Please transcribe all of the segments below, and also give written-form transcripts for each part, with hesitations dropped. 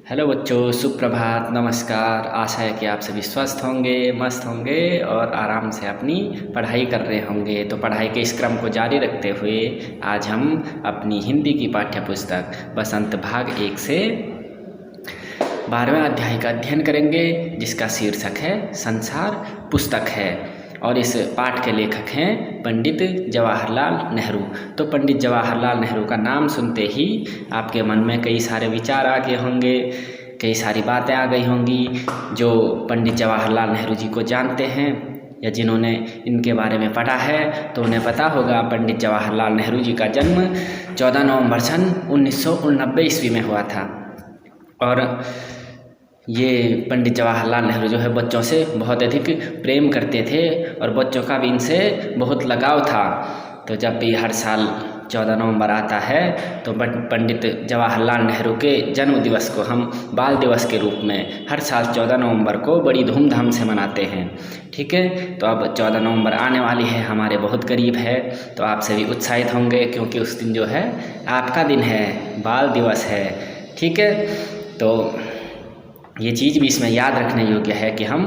Hello बच्चों, सुप्रभात, नमस्कार। आशा है कि आप सभी स्वस्थ होंगे, मस्त होंगे और आराम से अपनी पढ़ाई कर रहे होंगे। तो पढ़ाई के इस क्रम को जारी रखते हुए आज हम अपनी हिंदी की पाठ्य पुस्तक बसंत भाग 1 से 12वें अध्याय का अध्ययन करेंगे, जिसका शीर्षक है संसार पुस्तक है। और इस पाठ के लेखक हैं पंडित जवाहरलाल नेहरू। तो पंडित जवाहरलाल नेहरू का नाम सुनते ही आपके मन में कई सारे विचार आ गए होंगे, कई सारी बातें आ गई होंगी। जो पंडित जवाहरलाल नेहरू जी को जानते हैं या जिन्होंने इनके बारे में पढ़ा है तो उन्हें पता होगा पंडित जवाहरलाल नेहरू जी का जन्म 14 नवंबर सन 1989 ईस्वी में हुआ था। और ये पंडित जवाहरलाल नेहरू जो है बच्चों से बहुत अधिक प्रेम करते थे और बच्चों का भी इनसे बहुत लगाव था। तो जब भी हर साल 14 नवंबर आता है तो पंडित जवाहरलाल नेहरू के जन्म दिवस को हम बाल दिवस के रूप में हर साल 14 नवंबर को बड़ी धूमधाम से मनाते हैं। ठीक है, तो अब 14 नवंबर आने वाली है, हमारे बहुत करीब है। तो आप सभी उत्साहित होंगे क्योंकि उस दिन जो है आपका दिन है, बाल दिवस है। ठीक है, तो ये चीज़ भी इसमें याद रखने योग्य है कि हम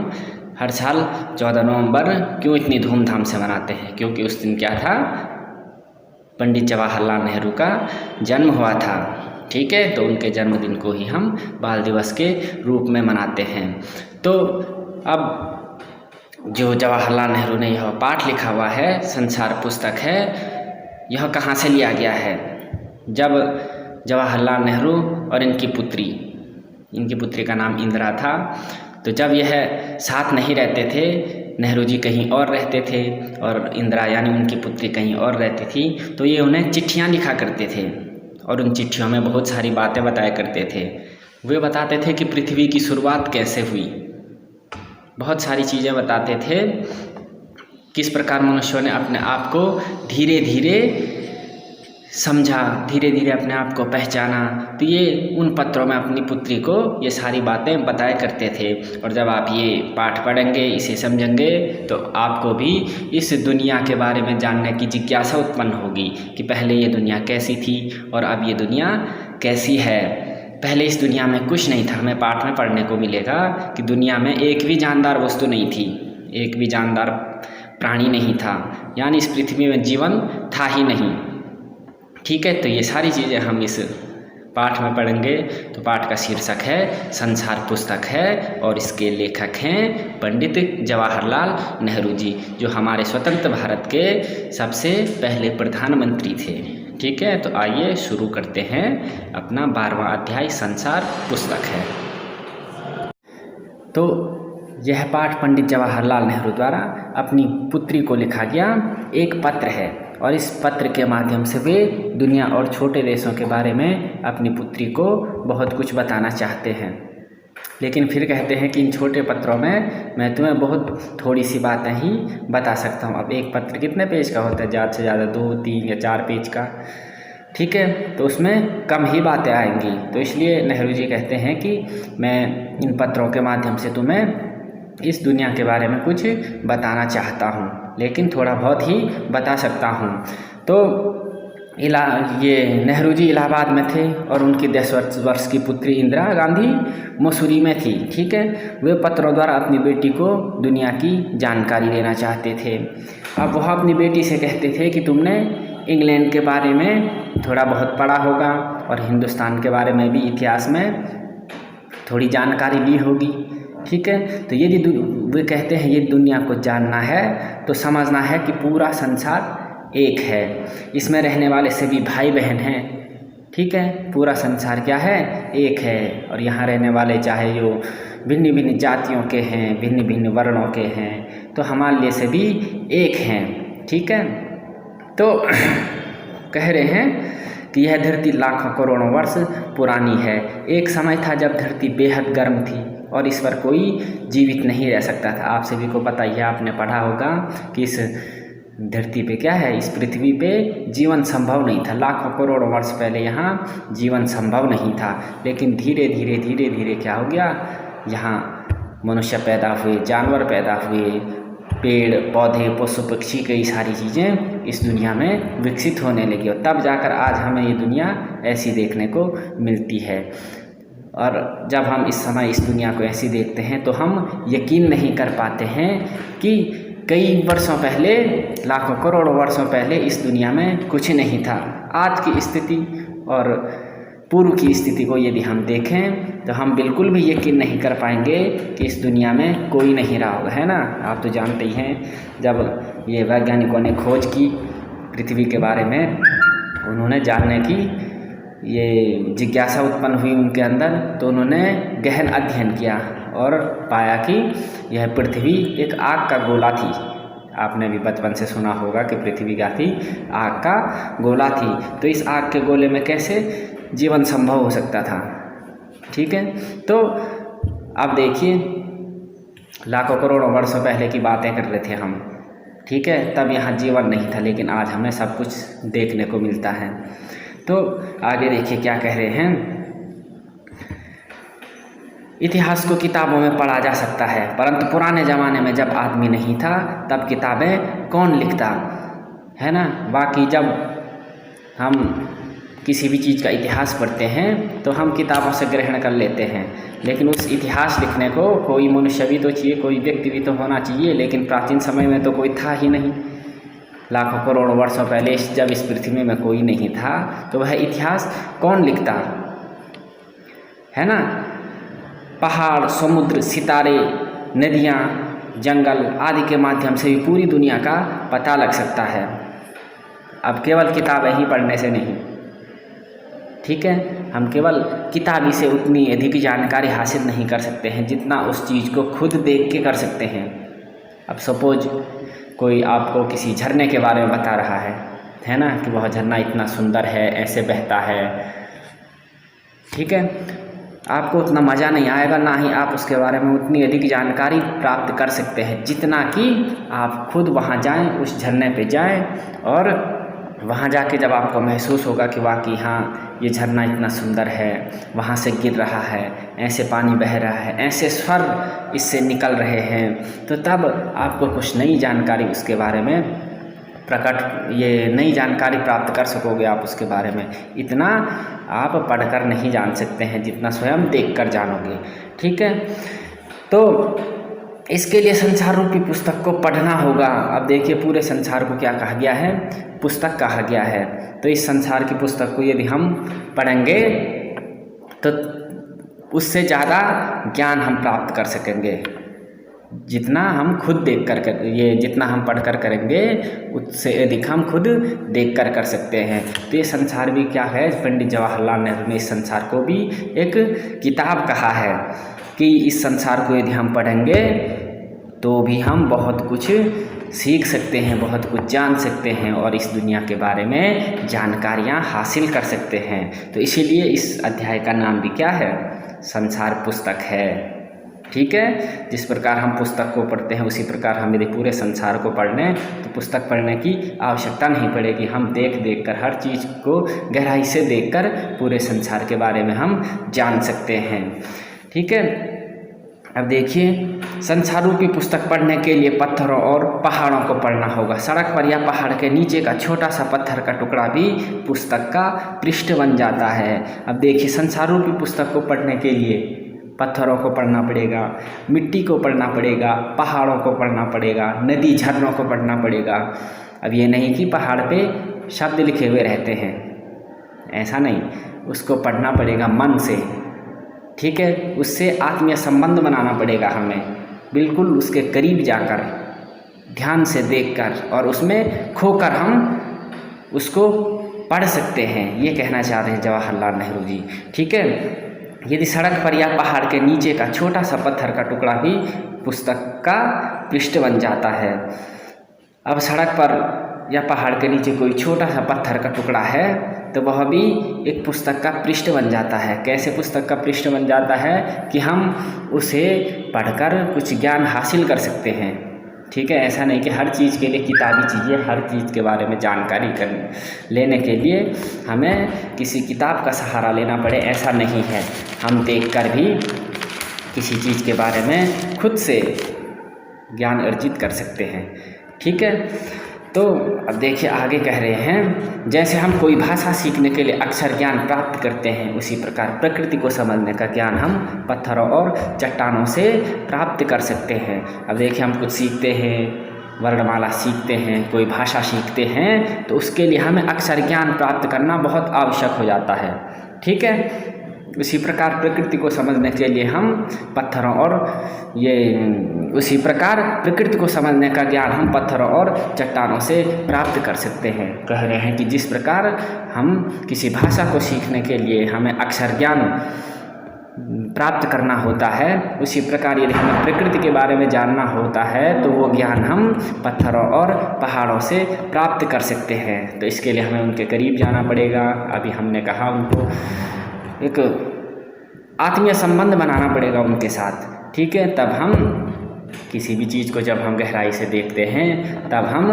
हर साल 14 नवंबर क्यों इतनी धूमधाम से मनाते हैं, क्योंकि उस दिन क्या था, पंडित जवाहरलाल नेहरू का जन्म हुआ था। ठीक है, तो उनके जन्मदिन को ही हम बाल दिवस के रूप में मनाते हैं। तो अब जो जवाहरलाल नेहरू ने यह पाठ लिखा हुआ है, संसार पुस्तक है, यह कहाँ से लिया गया है। जब जवाहरलाल नेहरू और इनकी पुत्री का नाम इंदिरा था, तो जब यह साथ नहीं रहते थे, नेहरू जी कहीं और रहते थे और इंदिरा यानी उनकी पुत्री कहीं और रहती थी, तो ये उन्हें चिट्ठियाँ लिखा करते थे और उन चिट्ठियों में बहुत सारी बातें बताया करते थे। वे बताते थे कि पृथ्वी की शुरुआत कैसे हुई, बहुत सारी चीज़ें बताते थे, किस प्रकार मनुष्यों ने अपने आप को धीरे धीरे समझा, धीरे धीरे अपने आप को पहचाना। तो ये उन पत्रों में अपनी पुत्री को ये सारी बातें बताया करते थे। और जब आप ये पाठ पढ़ेंगे, इसे समझेंगे, तो आपको भी इस दुनिया के बारे में जानने की जिज्ञासा उत्पन्न होगी कि पहले ये दुनिया कैसी थी और अब ये दुनिया कैसी है। पहले इस दुनिया में कुछ नहीं था। हमें पाठ में पढ़ने को मिलेगा कि दुनिया में एक भी जानदार वस्तु नहीं थी, एक भी जानदार प्राणी नहीं था, यानी इस पृथ्वी में जीवन था ही नहीं। ठीक है, तो ये सारी चीज़ें हम इस पाठ में पढ़ेंगे। तो पाठ का शीर्षक है संसार पुस्तक है और इसके लेखक हैं पंडित जवाहरलाल नेहरू जी, जो हमारे स्वतंत्र भारत के सबसे पहले प्रधानमंत्री थे। ठीक है, तो आइए शुरू करते हैं अपना 12वां अध्याय संसार पुस्तक है। तो यह पाठ पंडित जवाहरलाल नेहरू द्वारा अपनी पुत्री को लिखा गया एक पत्र है और इस पत्र के माध्यम से वे दुनिया और छोटे देशों के बारे में अपनी पुत्री को बहुत कुछ बताना चाहते हैं। लेकिन फिर कहते हैं कि इन छोटे पत्रों में मैं तुम्हें बहुत थोड़ी सी बातें ही बता सकता हूँ। अब एक पत्र कितने पेज का होता है, ज़्यादा से ज़्यादा 2, 3 या 4 पेज का। ठीक है, तो उसमें कम ही बातें आएंगी। तो इसलिए नेहरू जी कहते हैं कि मैं इन पत्रों के माध्यम से तुम्हें इस दुनिया के बारे में कुछ बताना चाहता हूँ, लेकिन थोड़ा बहुत ही बता सकता हूँ। तो ये नेहरू जी इलाहाबाद में थे और उनकी 10 वर्ष की पुत्री इंदिरा गांधी मसूरी में थी। ठीक है, वे पत्रों द्वारा अपनी बेटी को दुनिया की जानकारी देना चाहते थे। अब वह अपनी बेटी से कहते थे कि तुमने इंग्लैंड के बारे में थोड़ा बहुत पढ़ा होगा और हिंदुस्तान के बारे में भी इतिहास में थोड़ी जानकारी ली होगी। ठीक है, तो यदि वे कहते हैं ये दुनिया को जानना है तो समझना है कि पूरा संसार एक है, इसमें रहने वाले सभी भाई बहन हैं। ठीक है, पूरा संसार क्या है, एक है। और यहाँ रहने वाले चाहे जो भिन्न भिन्न जातियों के हैं, भिन्न भिन्न वर्णों के हैं, तो हमारे लिए सभी एक हैं। ठीक है, तो कह रहे हैं कि यह धरती लाखों करोड़ों वर्ष पुरानी है। एक समय था जब धरती बेहद गर्म थी और इस पर कोई जीवित नहीं रह सकता था। आप सभी को पता ही है, आपने पढ़ा होगा कि इस धरती पे क्या है, इस पृथ्वी पे जीवन संभव नहीं था। लाखों करोड़ों वर्ष पहले यहाँ जीवन संभव नहीं था। लेकिन धीरे धीरे क्या हो गया, यहाँ मनुष्य पैदा हुए, जानवर पैदा हुए, पेड़ पौधे पशु पक्षी कई सारी चीज़ें इस दुनिया में विकसित होने लगी और तब जाकर आज हमें ये दुनिया ऐसी देखने को मिलती है। और जब हम इस समय इस दुनिया को ऐसी देखते हैं तो हम यकीन नहीं कर पाते हैं कि कई वर्षों पहले, लाखों करोड़ों वर्षों पहले इस दुनिया में कुछ नहीं था। आज की स्थिति और पूर्व की स्थिति को यदि हम देखें तो हम बिल्कुल भी यकीन नहीं कर पाएंगे कि इस दुनिया में कोई नहीं रहा होगा, है ना। आप तो जानते ही हैं, जब ये वैज्ञानिकों ने खोज की पृथ्वी के बारे में, उन्होंने जानने की ये जिज्ञासा उत्पन्न हुई उनके अंदर, तो उन्होंने गहन अध्ययन किया और पाया कि यह पृथ्वी एक आग का गोला थी। आपने भी बचपन से सुना होगा कि पृथ्वी क्या थी, आग का गोला थी। तो इस आग के गोले में कैसे जीवन संभव हो सकता था, ठीक है। तो अब देखिए, लाखों करोड़ों वर्षों पहले की बातें कर रहे थे हम, ठीक है। तब यहाँ जीवन नहीं था, लेकिन आज हमें सब कुछ देखने को मिलता है। तो आगे देखिए क्या कह रहे हैं। इतिहास को किताबों में पढ़ा जा सकता है, परंतु पुराने ज़माने में जब आदमी नहीं था तब किताबें कौन लिखता, है ना। बाकी जब हम किसी भी चीज़ का इतिहास पढ़ते हैं तो हम किताबों से ग्रहण कर लेते हैं, लेकिन उस इतिहास लिखने को कोई मनुष्य भी तो चाहिए, कोई व्यक्ति भी तो होना चाहिए। लेकिन प्राचीन समय में तो कोई था ही नहीं। लाखों करोड़ों वर्षों पहले जब इस पृथ्वी में कोई नहीं था तो वह इतिहास कौन लिखता, है ना। पहाड़, समुद्र, सितारे, नदियाँ, जंगल आदि के माध्यम से भी पूरी दुनिया का पता लग सकता है। अब केवल किताबें ही पढ़ने से नहीं, ठीक है। हम केवल किताबी से उतनी अधिक जानकारी हासिल नहीं कर सकते हैं जितना उस चीज़ को खुद देख के कर सकते हैं। अब सपोज कोई आपको किसी झरने के बारे में बता रहा है ना, कि वह झरना इतना सुंदर है, ऐसे बहता है, ठीक है। आपको उतना मज़ा नहीं आएगा, ना ही आप उसके बारे में उतनी अधिक जानकारी प्राप्त कर सकते हैं जितना कि आप खुद वहाँ जाएं, उस झरने पे जाएं, और वहाँ जाके जब आपको महसूस होगा कि वाकई हाँ ये झरना इतना सुंदर है, वहाँ से गिर रहा है, ऐसे पानी बह रहा है, ऐसे स्वर इससे निकल रहे हैं, तो तब आपको कुछ नई जानकारी उसके बारे में ये नई जानकारी प्राप्त कर सकोगे आप उसके बारे में। इतना आप पढ़कर नहीं जान सकते हैं जितना स्वयं देखकर जानोगे, ठीक है। तो इसके लिए संसार रूपी पुस्तक को पढ़ना होगा। अब देखिए, पूरे संसार को क्या कहा गया है, पुस्तक कहा गया है। तो इस संसार की पुस्तक को यदि हम पढ़ेंगे तो उससे ज़्यादा ज्ञान हम प्राप्त कर सकेंगे। जितना हम खुद देख कर जितना हम पढ़ कर करेंगे उससे अधिक हम खुद देख कर सकते हैं। तो ये संसार भी क्या है, पंडित जवाहरलाल नेहरू ने इस संसार को भी एक किताब कहा है कि इस संसार को यदि हम पढ़ेंगे तो भी हम बहुत कुछ सीख सकते हैं, बहुत कुछ जान सकते हैं और इस दुनिया के बारे में जानकारियाँ हासिल कर सकते हैं। तो इसीलिए इस अध्याय का नाम भी क्या है, संसार पुस्तक है, ठीक है। जिस प्रकार हम पुस्तक को पढ़ते हैं उसी प्रकार हम यदि पूरे संसार को पढ़ लें तो पुस्तक पढ़ने की आवश्यकता नहीं पड़ेगी। हम देख कर हर चीज़ को गहराई से देखकर पूरे संसार के बारे में हम जान सकते हैं, ठीक है। अब देखिए, संसार रूपी पुस्तक पढ़ने के लिए पत्थरों और पहाड़ों को पढ़ना होगा। सड़क पर या पहाड़ के नीचे का छोटा सा पत्थर का टुकड़ा भी पुस्तक का पृष्ठ बन जाता है। अब देखिए, संसार रूपी पुस्तक को पढ़ने के लिए पत्थरों को पढ़ना पड़ेगा, मिट्टी को पढ़ना पड़ेगा, पहाड़ों को पढ़ना पड़ेगा, नदी झरनों को पढ़ना पड़ेगा। अब ये नहीं कि पहाड़ पे शब्द लिखे हुए रहते हैं, ऐसा नहीं, उसको पढ़ना पड़ेगा मन से, ठीक है। उससे आत्मीय संबंध बनाना पड़ेगा हमें, बिल्कुल उसके करीब जाकर ध्यान से देखकर और उसमें खोकर हम उसको पढ़ सकते हैं। ये कहना चाह रहे हैं जवाहरलाल नेहरू जी, ठीक है। यदि सड़क पर या पहाड़ के नीचे का छोटा सा पत्थर का टुकड़ा भी पुस्तक का पृष्ठ बन जाता है। अब सड़क पर या पहाड़ के नीचे कोई छोटा सा पत्थर का टुकड़ा है तो वह भी एक पुस्तक का पृष्ठ बन जाता है। कैसे पुस्तक का पृष्ठ बन जाता है कि हम उसे पढ़कर कुछ ज्ञान हासिल कर सकते हैं, ठीक है। ऐसा नहीं कि हर चीज़ के लिए किताबी चाहिए, हर चीज़ के बारे में जानकारी लेने के लिए हमें किसी किताब का सहारा लेना पड़े, ऐसा नहीं है। हम देखकर भी किसी चीज़ के बारे में खुद से ज्ञान अर्जित कर सकते हैं, ठीक है। तो अब देखिए आगे कह रहे हैं, जैसे हम कोई भाषा सीखने के लिए अक्षर ज्ञान प्राप्त करते हैं, उसी प्रकार प्रकृति को समझने का ज्ञान हम पत्थरों और चट्टानों से प्राप्त कर सकते हैं। अब देखिए हम कुछ सीखते हैं, वर्णमाला सीखते हैं, कोई भाषा सीखते हैं, तो उसके लिए हमें अक्षर ज्ञान प्राप्त करना बहुत आवश्यक हो जाता है। ठीक है, उसी प्रकार प्रकृति को समझने के लिए हम पत्थरों और उसी प्रकार प्रकृति को समझने का ज्ञान हम पत्थरों और चट्टानों से प्राप्त कर सकते हैं। कह रहे हैं कि जिस प्रकार हम किसी भाषा को सीखने के लिए हमें अक्षर ज्ञान प्राप्त करना होता है, उसी प्रकार यदि हमें प्रकृति के बारे में जानना होता है तो वो ज्ञान हम पत्थरों और पहाड़ों से प्राप्त कर सकते हैं। तो इसके लिए हमें उनके करीब जाना पड़ेगा। अभी हमने कहा उनको एक आत्मीय संबंध बनाना पड़ेगा उनके साथ। ठीक है, तब हम किसी भी चीज़ को जब हम गहराई से देखते हैं तब हम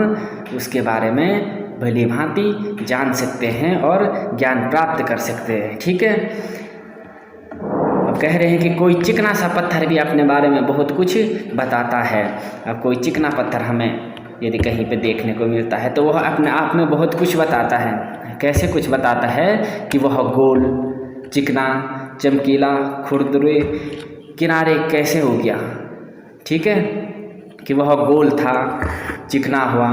उसके बारे में भली भांति जान सकते हैं और ज्ञान प्राप्त कर सकते हैं। ठीक है, अब कह रहे हैं कि कोई चिकना सा पत्थर भी अपने बारे में बहुत कुछ बताता है। अब कोई चिकना पत्थर हमें यदि कहीं पे देखने को मिलता है तो वह अपने आप में बहुत कुछ बताता है। कैसे कुछ बताता है कि वह गोल, चिकना, चमकीला, खुरदुरे, किनारे कैसे हो गया। ठीक है, कि वह गोल था, चिकना हुआ,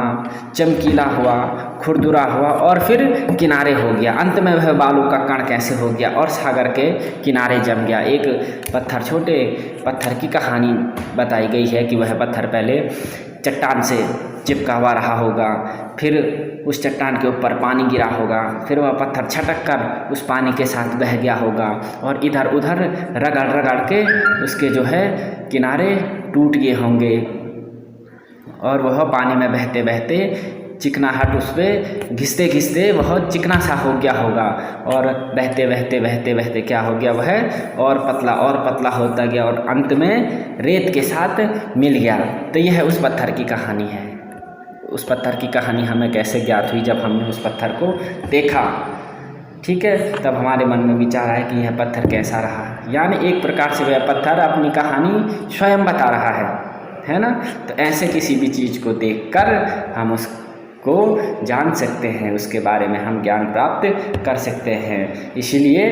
चमकीला हुआ, खुरदुरा हुआ और फिर किनारे हो गया। अंत में वह बालू का कण कैसे हो गया और सागर के किनारे जम गया। एक पत्थर, छोटे पत्थर की कहानी बताई गई है कि वह पत्थर पहले चट्टान से चिपका हुआ रहा होगा, फिर उस चट्टान के ऊपर पानी गिरा होगा, फिर वह पत्थर छटक कर उस पानी के साथ बह गया होगा और इधर उधर रगड़ रगड़ के उसके जो है किनारे टूट गए होंगे और वह पानी में बहते बहते चिकनाहट उस पर घिसते घिसते वह चिकना सा हो गया होगा और बहते बहते बहते बहते क्या हो गया, वह और पतला होता गया और अंत में रेत के साथ मिल गया। तो यह उस पत्थर की कहानी है। उस पत्थर की कहानी हमें कैसे ज्ञात हुई, जब हमने उस पत्थर को देखा। ठीक है, तब हमारे मन में विचार आया कि यह पत्थर कैसा रहा। यानी एक प्रकार से वह पत्थर अपनी कहानी स्वयं बता रहा है ना। तो ऐसे किसी भी चीज़ को देखकर हम उसको जान सकते हैं, उसके बारे में हम ज्ञान प्राप्त कर सकते हैं। इसलिए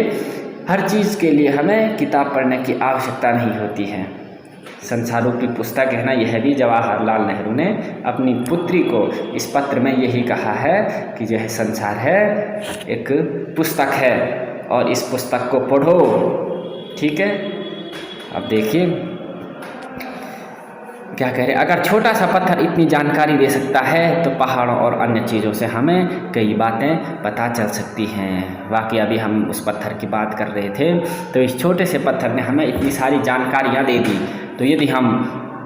हर चीज़ के लिए हमें किताब पढ़ने की आवश्यकता नहीं होती है। संसार रूपी पुस्तक है ना, यह भी जवाहरलाल नेहरू ने अपनी पुत्री को इस पत्र में यही कहा है कि यह संसार है एक पुस्तक है और इस पुस्तक को पढ़ो। ठीक है, अब देखिए क्या कह रहे, अगर छोटा सा पत्थर इतनी जानकारी दे सकता है तो पहाड़ों और अन्य चीज़ों से हमें कई बातें पता चल सकती हैं। वाकई अभी हम उस पत्थर की बात कर रहे थे, तो इस छोटे से पत्थर ने हमें इतनी सारी जानकारियाँ दे दी। तो यदि हम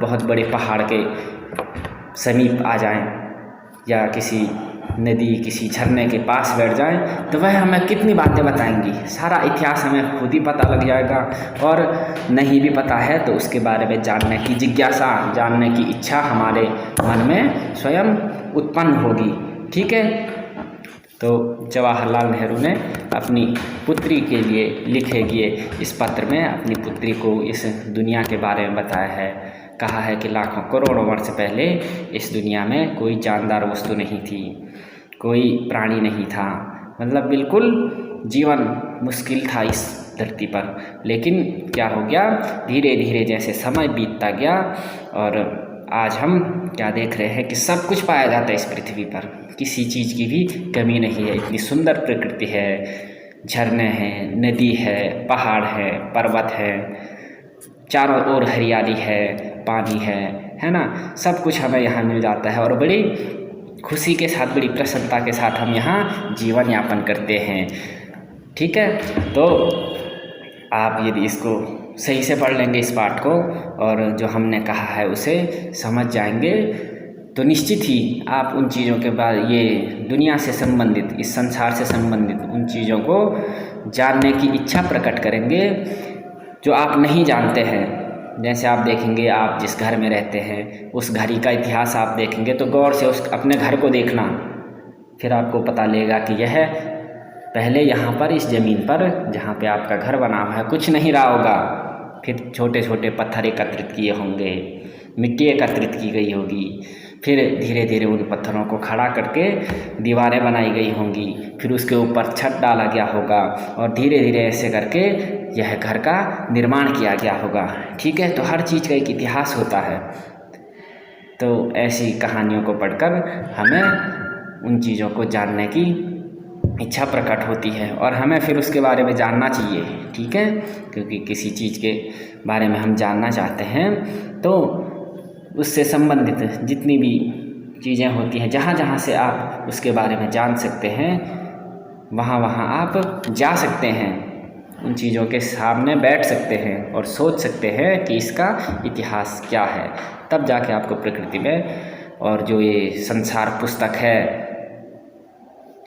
बहुत बड़े पहाड़ के समीप आ जाएं या किसी नदी, किसी झरने के पास बैठ जाएं तो वह हमें कितनी बातें बताएंगी। सारा इतिहास हमें खुद ही पता लग जाएगा और नहीं भी पता है तो उसके बारे में जानने की जिज्ञासा, जानने की इच्छा हमारे मन में स्वयं उत्पन्न होगी। ठीक है, तो जवाहरलाल नेहरू ने अपनी पुत्री के लिए लिखे गए इस पत्र में अपनी पुत्री को इस दुनिया के बारे में बताया है। कहा है कि लाखों करोड़ों वर्ष पहले इस दुनिया में कोई जानदार वस्तु नहीं थी, कोई प्राणी नहीं था, मतलब बिल्कुल जीवन मुश्किल था इस धरती पर। लेकिन क्या हो गया, धीरे धीरे जैसे समय बीतता गया और आज हम क्या देख रहे हैं कि सब कुछ पाया जाता है इस पृथ्वी पर, किसी चीज़ की भी कमी नहीं है। इतनी सुंदर प्रकृति है, झरने हैं, नदी है, पहाड़ है, पर्वत है, चारों ओर हरियाली है, पानी है ना। सब कुछ हमें यहाँ मिल जाता है और बड़ी खुशी के साथ, बड़ी प्रसन्नता के साथ हम यहाँ जीवन यापन करते हैं। ठीक है, तो आप यदि इसको सही से पढ़ लेंगे इस पाठ को और जो हमने कहा है उसे समझ जाएंगे तो निश्चित ही आप उन चीज़ों के बाद, ये दुनिया से संबंधित, इस संसार से संबंधित उन चीज़ों को जानने की इच्छा प्रकट करेंगे जो आप नहीं जानते हैं। जैसे आप देखेंगे, आप जिस घर में रहते हैं उस घर का इतिहास आप देखेंगे तो गौर से उस अपने घर को देखना, फिर आपको पता लगेगा कि यह पहले यहाँ पर इस ज़मीन पर जहाँ पे आपका घर बना हुआ है कुछ नहीं रहा होगा। फिर छोटे छोटे पत्थर एकत्रित किए होंगे, मिट्टी एकत्रित की गई होगी, फिर धीरे धीरे उन पत्थरों को खड़ा करके दीवारें बनाई गई होंगी, फिर उसके ऊपर छत डाला गया होगा और धीरे धीरे ऐसे करके यह घर का निर्माण किया गया होगा। ठीक है, तो हर चीज़ का एक इतिहास होता है। तो ऐसी कहानियों को पढ़कर हमें उन चीज़ों को जानने की इच्छा प्रकट होती है और हमें फिर उसके बारे में जानना चाहिए। ठीक है, क्योंकि किसी चीज़ के बारे में हम जानना चाहते हैं तो उससे संबंधित जितनी भी चीज़ें होती हैं, जहाँ जहाँ से आप उसके बारे में जान सकते हैं वहाँ वहाँ आप जा सकते हैं, उन चीज़ों के सामने बैठ सकते हैं और सोच सकते हैं कि इसका इतिहास क्या है। तब जाके आपको प्रकृति में और जो ये संसार पुस्तक है,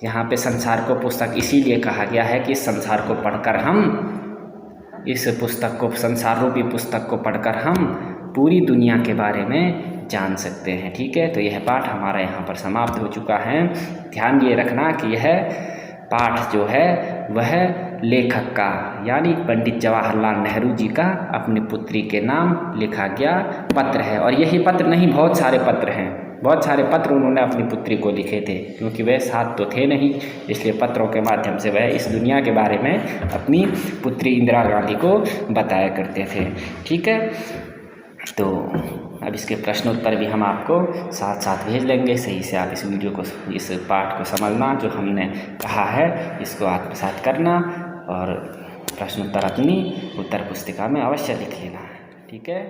यहाँ पे संसार को पुस्तक इसीलिए कहा गया है कि इस संसार को पढ़कर हम, इस पुस्तक को, संसार रूपी पुस्तक को पढ़कर हम पूरी दुनिया के बारे में जान सकते हैं। ठीक है, तो यह पाठ हमारा यहाँ पर समाप्त हो चुका है। ध्यान ये रखना कि यह पाठ जो है वह लेखक का यानी पंडित जवाहरलाल नेहरू जी का अपनी पुत्री के नाम लिखा गया पत्र है। और यही पत्र नहीं, बहुत सारे पत्र हैं, बहुत सारे पत्र उन्होंने अपनी पुत्री को लिखे थे, क्योंकि वह साथ तो थे नहीं, इसलिए पत्रों के माध्यम से वह इस दुनिया के बारे में अपनी पुत्री इंदिरा गांधी को बताया करते थे। ठीक है, तो अब इसके प्रश्न उत्तर भी हम आपको साथ साथ भेज लेंगे। सही से आप इस वीडियो को, इस पाठ को समझना, जो हमने कहा है इसको आत्मसात करना और प्रश्न उत्तर अपनी उत्तर पुस्तिका में अवश्य लिख लेना। ठीक है।